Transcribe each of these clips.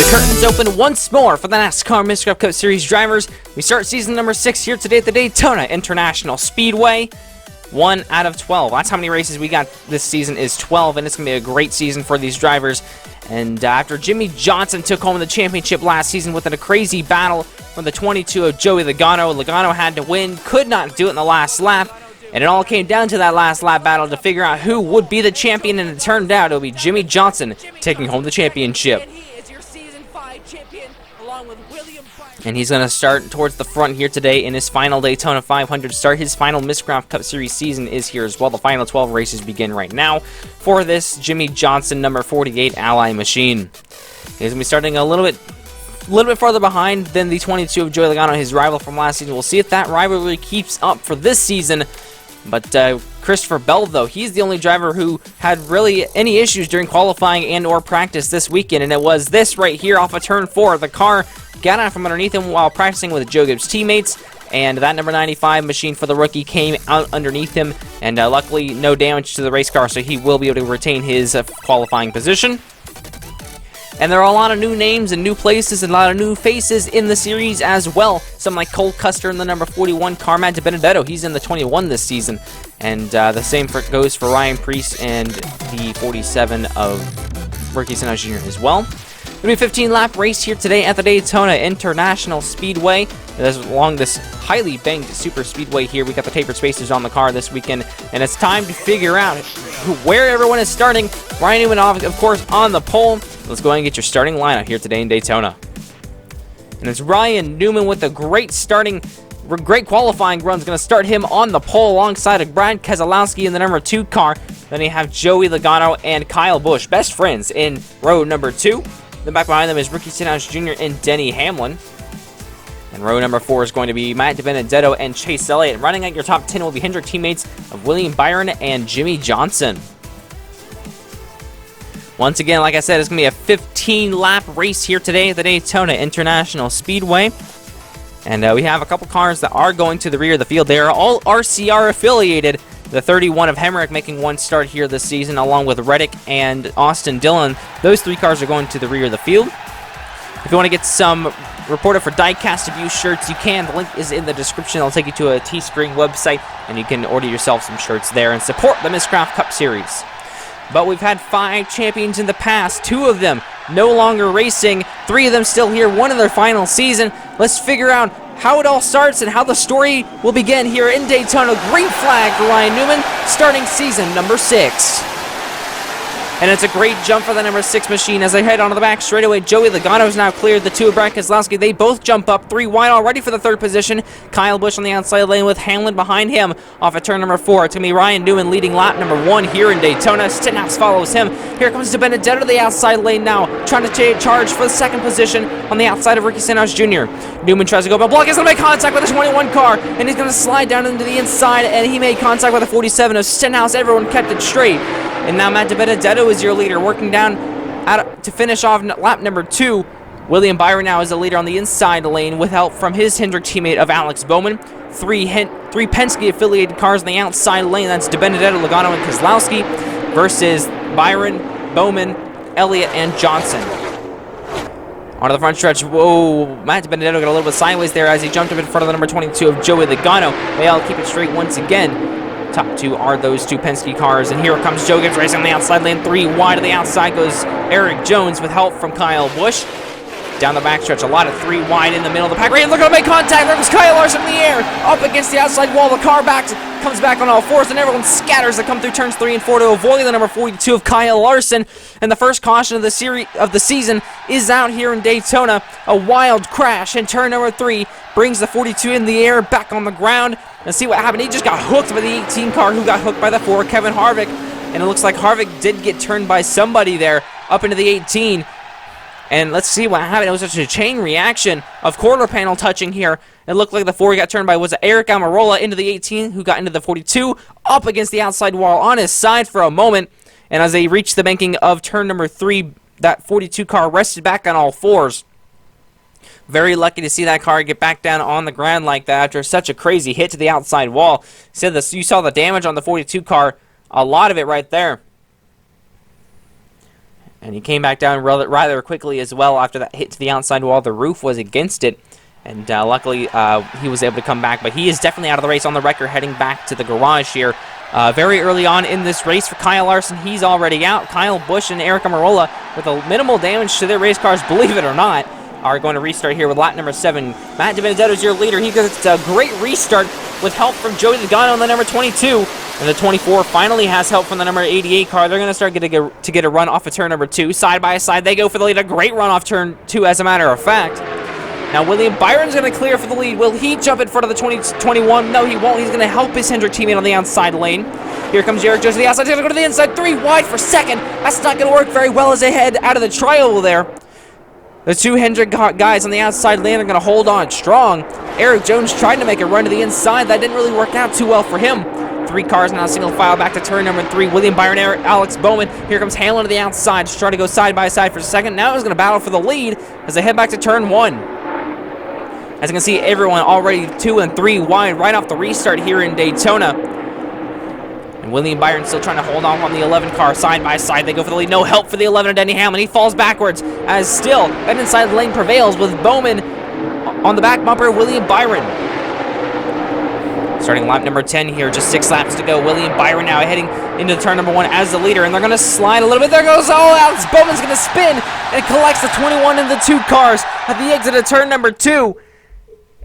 Curtains open once more for the NASCAR Miscraft Cup Series drivers. We start season number 6 here today at the Daytona International Speedway. 1 out of 12. That's how many races we got this season, is 12, and it's going to be a great season for these drivers. And after Jimmie Johnson took home the championship last season with a crazy battle from the 22 of Joey Logano, Logano had to win, could not do it in the last lap. And it all came down to that last lap battle to figure out who would be the champion, and it turned out it would be Jimmie Johnson taking home the championship. And he's going to start towards the front here today in his final Daytona 500 start. His final Miscraft Cup Series season is here as well. The final 12 races begin right now for this Jimmie Johnson number 48 Ally machine. He's going to be starting a little bit farther behind than the 22 of Joey Logano, his rival from last season. We'll see if that rivalry keeps up for this season. But Christopher Bell, though, he's the only driver who had really any issues during qualifying and or practice this weekend, and it was this right here off of turn 4. The car got out from underneath him while practicing with Joe Gibbs' teammates, and that number 95 machine for the rookie came out underneath him, and luckily no damage to the race car, so he will be able to retain his qualifying position. And there are a lot of new names and new places and a lot of new faces in the series as well. Some like Cole Custer in the number 41 car, Matt DiBenedetto, he's in the 21 this season. And the same goes for Ryan Preece and the 47 of Ricky Stenhouse Jr. as well. It'll be a 15-lap race here today at the Daytona International Speedway. Along this highly banked super speedway here, we got the tapered spacers on the car this weekend, and it's time to figure out where everyone is starting. Ryan Newman, of course, on the pole. Let's go ahead and get your starting lineup here today in Daytona. And it's Ryan Newman with a great qualifying run. Is going to start him on the pole alongside of Brad Keselowski in the number 2 car. Then you have Joey Logano and Kyle Busch, best friends, in row number 2. Then back behind them is Ricky Stenhouse Jr. and Denny Hamlin. And row number 4 is going to be Matt DiBenedetto and Chase Elliott. Running at your top 10 will be Hendrick teammates of William Byron and Jimmie Johnson. Once again, like I said, it's going to be a 15-lap race here today at the Daytona International Speedway. And we have a couple cars that are going to the rear of the field. They are all RCR affiliated. The 31 of Hemrick making one start here this season, along with Reddick and Austin Dillon. Those 3 cars are going to the rear of the field. If you want to get some Reporter for Diecast Abuse shirts, you can. The link is in the description. It'll take you to a Teespring website, and you can order yourself some shirts there and support the Miscraft Cup Series. But we've had 5 champions in the past, 2 of them no longer racing, 3 of them still here, 1 in their final season. Let's figure out how it all starts and how the story will begin here in Daytona. Green flag for Ryan Newman, starting season number 6. And it's a great jump for the number 6 machine as they head onto the back straightaway. Joey Logano is now cleared. The 2 of Brad Keselowski, they both jump up 3 wide already for the 3rd position. Kyle Busch on the outside lane with Hamlin behind him off of turn number 4. It's going to be Ryan Newman leading lap number 1 here in Daytona. Stenhouse follows him. Here comes DiBenedetto to the outside lane now, trying to charge for the 2nd position on the outside of Ricky Stenhouse Jr. Newman tries to go, but block. He's going to make contact with the 21 car, and he's going to slide down into the inside, and he made contact with the 47 of Stenhouse. Everyone kept it straight. And now Matt DiBenedetto is your leader, working down to finish off lap number 2. William Byron now is the leader on the inside lane with help from his Hendrick teammate of Alex Bowman. 3 Penske-affiliated cars on the outside lane. That's DiBenedetto, Logano, and Keselowski versus Byron, Bowman, Elliott, and Johnson. Onto the front stretch. Whoa, Matt DiBenedetto got a little bit sideways there as he jumped up in front of the number 22 of Joey Logano. They all keep it straight once again. Top 2 are those 2 Penske cars, and here comes Joe Gibbs racing on the outside lane. 3 wide to the outside goes Eric Jones with help from Kyle Busch. Down the backstretch, a lot of 3 wide in the middle of the pack. Right, look at him make contact. There goes Kyle Larson in the air, up against the outside wall. The car comes back on all 4s, and everyone scatters to come through turns 3 and 4 to avoid the number 42 of Kyle Larson. And the first caution of the season is out here in Daytona. A wild crash in turn number 3 brings the 42 in the air, back on the ground. And see what happened. He just got hooked by the 18 car, who got hooked by the 4, Kevin Harvick. And it looks like Harvick did get turned by somebody there up into the 18. And let's see what happened. It was such a chain reaction of quarter panel touching here. It looked like the 4 he got turned by was Eric Almirola into the 18, who got into the 42, up against the outside wall on his side for a moment. And as they reached the banking of turn number 3, that 42 car rested back on all 4s. Very lucky to see that car get back down on the ground like that after such a crazy hit to the outside wall. You saw the damage on the 42 car, a lot of it right there. And he came back down rather quickly as well after that hit to the outside wall. The roof was against it. And luckily, he was able to come back. But he is definitely out of the race on the record, heading back to the garage here. Very early on in this race for Kyle Larson, he's already out. Kyle Busch and Eric Amarola, with a minimal damage to their race cars, believe it or not, are going to restart here with lap number 7. Matt DiBenedetto is your leader. He gets a great restart with help from Joey Logano on the number 22. And the 24 finally has help from the number 88 car. They're going to start to get a run off of turn number 2. Side by side, they go for the lead. A great run off turn 2, as a matter of fact. Now, William Byron's going to clear for the lead. Will he jump in front of the 21? No, he won't. He's going to help his Hendrick teammate on the outside lane. Here comes Eric Jones to the outside. He's going to go to the inside. 3 wide for second. That's not going to work very well as they head out of the triangle there. The 2 Hendrick guys on the outside lane are going to hold on strong. Eric Jones tried to make a run to the inside. That didn't really work out too well for him. 3 cars now, single file back to turn number 3. William Byron, Alex Bowman. Here comes Hamlin to the outside. Just try to go side by side for second. Now he's going to battle for the lead as they head back to turn 1. As you can see, everyone already 2 and 3 wide right off the restart here in Daytona. And William Byron still trying to hold on the 11 car side by side. They go for the lead. No help for the 11 of Denny Hamlin. He falls backwards as still that inside lane prevails with Bowman on the back bumper. William Byron. Starting lap number 10 here, just 6 laps to go. William Byron now heading into turn number 1 as the leader, and they're going to slide a little bit. There goes, Alex Bowman's going to spin and collects the 21 and the 2 cars at the exit of turn number 2.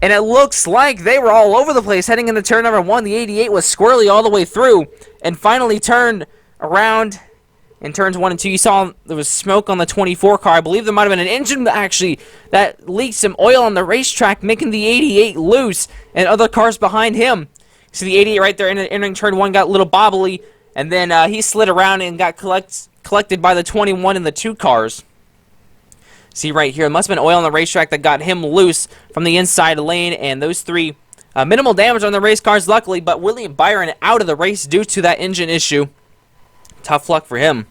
And it looks like they were all over the place heading into turn number 1. The 88 was squirrely all the way through and finally turned around in turns 1 and 2. You saw there was smoke on the 24 car. I believe there might have been an engine actually that leaked some oil on the racetrack, making the 88 loose and other cars behind him. So the 88 right there entering turn 1 got a little bobbly, and then he slid around and got collected by the 21 and the 2 cars. See right here, it must have been oil on the racetrack that got him loose from the inside lane, and those 3 minimal damage on the race cars, luckily, but William Byron out of the race due to that engine issue. Tough luck for him.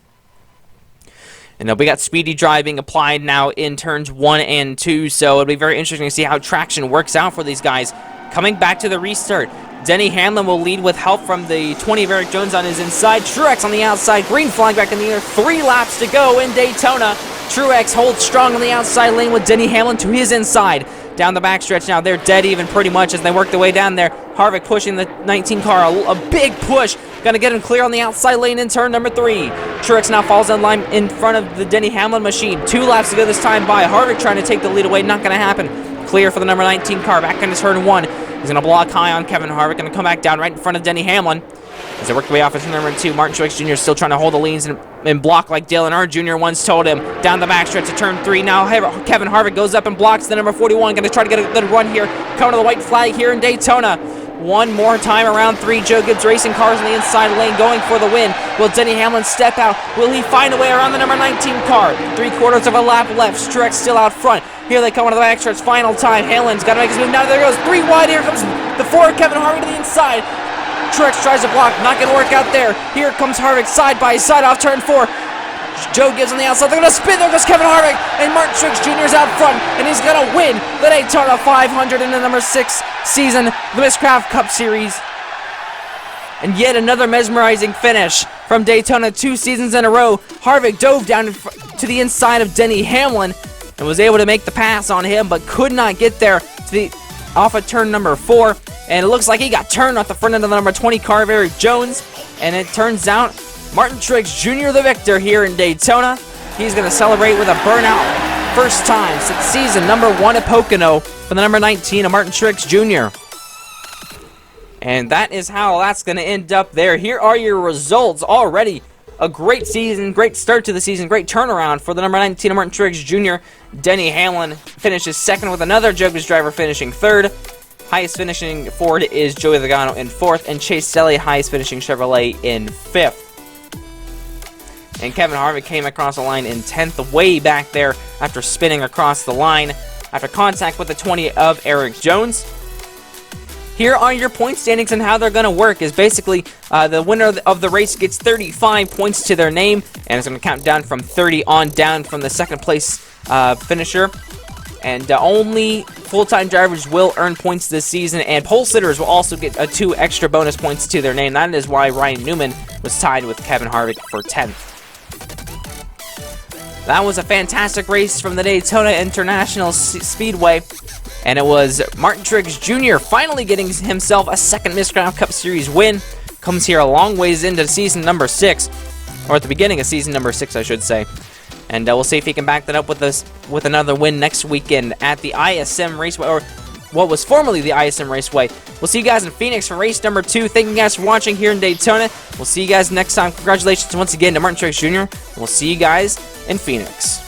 And we got speedy drive being applied now in turns 1 and 2, so it'll be very interesting to see how traction works out for these guys. Coming back to the restart, Denny Hamlin will lead with help from the 20 of Eric Jones on his inside. Truex on the outside, green flag back in the air. 3 laps to go in Daytona. Truex holds strong on the outside lane with Denny Hamlin to his inside. Down the backstretch now, they're dead even pretty much as they work their way down there. Harvick pushing the 19 car, a big push. Gonna get him clear on the outside lane in turn number 3. Truex now falls in line in front of the Denny Hamlin machine. 2 laps to go this time by. Harvick trying to take the lead away, not gonna happen. Clear for the number 19 car, back into turn 1. He's gonna block high on Kevin Harvick, gonna come back down right in front of Denny Hamlin. As they work their way off into number 2, Martin Truex Jr. still trying to hold the leads and block like Dale Earnhardt Jr. once told him. Down the backstretch to turn 3. Now Kevin Harvick goes up and blocks the number 41. Going to try to get a good run here. Coming to the white flag here in Daytona. One more time around 3. Joe Gibbs Racing cars on the inside lane going for the win. Will Denny Hamlin step out? Will he find a way around the number 19 car? 3/4 of a lap left. Truex still out front. Here they come on to the backstretch. Final time. Hamlin's got to make his move. Now there goes 3 wide. Here comes the 4. Kevin Harvick to the inside. Truex tries to block, not going to work out there. Here comes Harvick side by side off turn 4. Joe Gibbs on the outside. They're going to spin. There goes Kevin Harvick. And Martin Truex Jr. is out front. And he's going to win the Daytona 500 in the number 6 season, the Miscraft Cup Series. And yet another mesmerizing finish from Daytona 2 seasons in a row. Harvick dove down to the inside of Denny Hamlin and was able to make the pass on him, but could not get there off of turn number 4. And it looks like he got turned off the front end of the number 20 car of Eric Jones. And it turns out Martin Truex Jr. the victor here in Daytona. He's going to celebrate with a burnout first time since season number 1 at Pocono for the number 19 of Martin Truex Jr. And that is how that's going to end up there. Here are your results already. A great season, great start to the season, great turnaround for the number 19 of Martin Truex Jr. Denny Hamlin finishes second with another Joe Gibbs driver finishing third. Highest finishing Ford is Joey Logano in 4th, and Chase Selley, highest finishing Chevrolet, in 5th. And Kevin Harvick came across the line in 10th, way back there after spinning across the line after contact with the 20 of Eric Jones. Here are your point standings, and how they're going to work is basically the winner of the race gets 35 points to their name, and it's going to count down from 30 on down from the second place finisher. And only full-time drivers will earn points this season, and pole sitters will also get 2 extra bonus points to their name. That is why Ryan Newman was tied with Kevin Harvick for 10th. That was a fantastic race from the Daytona International Speedway. And it was Martin Truex Jr. finally getting himself a second Miscraft Cup Series win. Comes here a long ways into season number 6. Or at the beginning of season number 6, I should say. And we'll see if he can back that up with another win next weekend at the ISM Raceway, or what was formerly the ISM Raceway. We'll see you guys in Phoenix for race number 2. Thank you guys for watching here in Daytona. We'll see you guys next time. Congratulations once again to Martin Truex Jr. We'll see you guys in Phoenix.